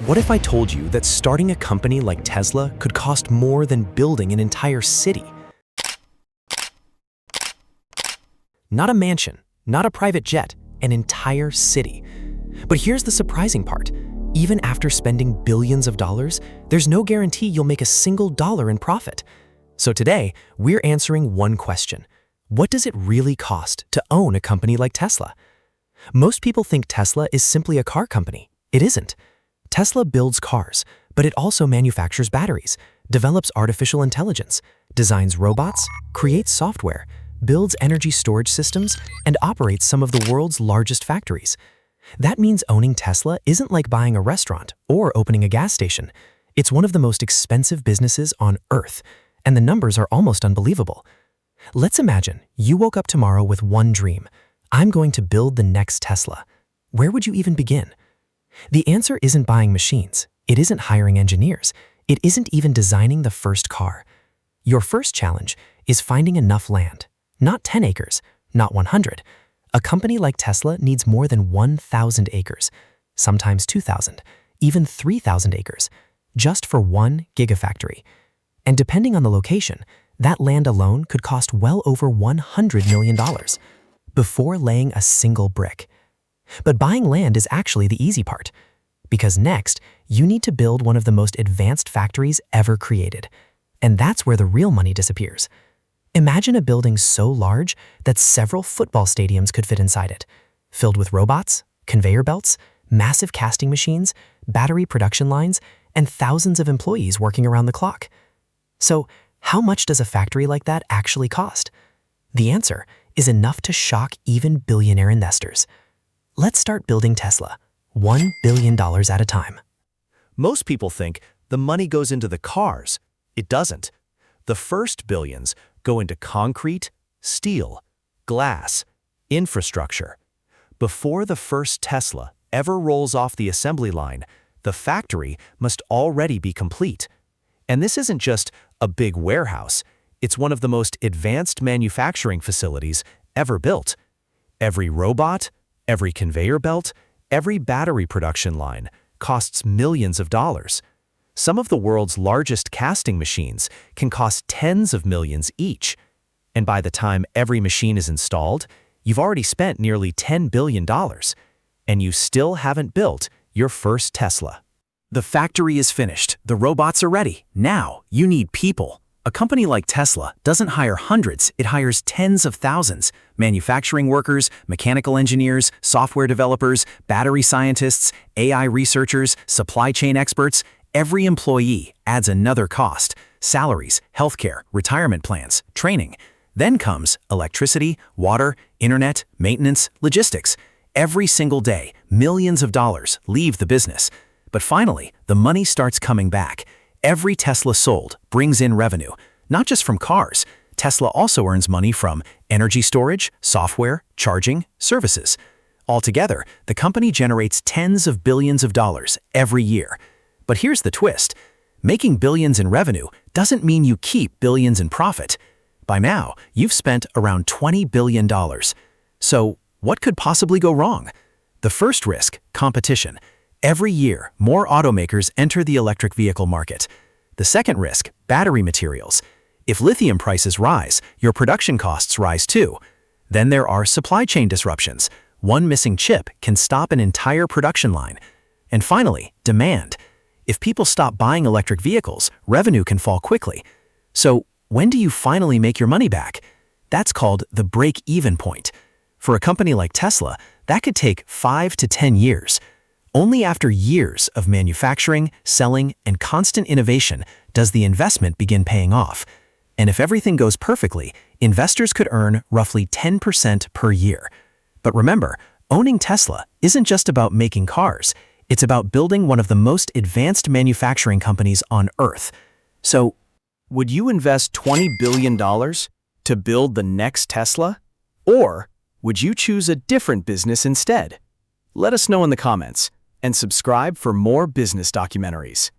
What if I told you that starting a company like Tesla could cost more than building an entire city? Not a mansion, not a private jet, an entire city. But here's the surprising part. Even after spending billions of dollars, there's no guarantee you'll make a single dollar in profit. So today, we're answering one question. What does it really cost to own a company like Tesla? Most people think Tesla is simply a car company. It isn't. Tesla builds cars, but it also manufactures batteries, develops artificial intelligence, designs robots, creates software, builds energy storage systems, and operates some of the world's largest factories. That means owning Tesla isn't like buying a restaurant or opening a gas station. It's one of the most expensive businesses on Earth, and the numbers are almost unbelievable. Let's imagine you woke up tomorrow with one dream. I'm going to build the next Tesla. Where would you even begin? The answer isn't buying machines. It isn't hiring engineers. It isn't even designing the first car. Your first challenge is finding enough land. Not 10 acres, not 100. A company like Tesla needs more than 1,000 acres, sometimes 2,000, even 3,000 acres, just for one Gigafactory. And depending on the location, that land alone could cost well over $100 million before laying a single brick. But buying land is actually the easy part, because next, you need to build one of the most advanced factories ever created. And that's where the real money disappears. Imagine a building so large that several football stadiums could fit inside it, filled with robots, conveyor belts, massive casting machines, battery production lines, and thousands of employees working around the clock. So, how much does a factory like that actually cost? The answer is enough to shock even billionaire investors. Let's start building Tesla, $1 billion at a time. Most people think the money goes into the cars. It doesn't. The first billions go into concrete, steel, glass, infrastructure. Before the first Tesla ever rolls off the assembly line, the factory must already be complete. And this isn't just a big warehouse. It's one of the most advanced manufacturing facilities ever built. Every robot, every conveyor belt, every battery production line costs millions of dollars. Some of the world's largest casting machines can cost tens of millions each. And by the time every machine is installed, you've already spent nearly $10 billion, and you still haven't built your first Tesla. The factory is finished. The robots are ready. Now, you need people. A company like Tesla doesn't hire hundreds, it hires tens of thousands. Manufacturing workers, mechanical engineers, software developers, battery scientists, AI researchers, supply chain experts. Every employee adds another cost: salaries, healthcare, retirement plans, training. Then comes electricity, water, internet, maintenance, logistics. Every single day, millions of dollars leave the business. But finally, the money starts coming back. Every Tesla sold brings in revenue, not just from cars. Tesla also earns money from energy storage, software, charging, services. Altogether, the company generates tens of billions of dollars every year. But here's the twist. Making billions in revenue doesn't mean you keep billions in profit. By now, you've spent around $20 billion. So, what could possibly go wrong? The first risk, competition. Every year, more automakers enter the electric vehicle market. The second risk, battery materials. If lithium prices rise, your production costs rise too. Then there are supply chain disruptions. One missing chip can stop an entire production line. And finally, demand. If people stop buying electric vehicles, revenue can fall quickly. So, when do you finally make your money back? That's called the break-even point. For a company like Tesla, that could take 5 to 10 years. Only after years of manufacturing, selling, and constant innovation does the investment begin paying off. And if everything goes perfectly, investors could earn roughly 10% per year. But remember, owning Tesla isn't just about making cars. It's about building one of the most advanced manufacturing companies on Earth. So, would you invest $20 billion to build the next Tesla? Or would you choose a different business instead? Let us know in the comments, and subscribe for more business documentaries.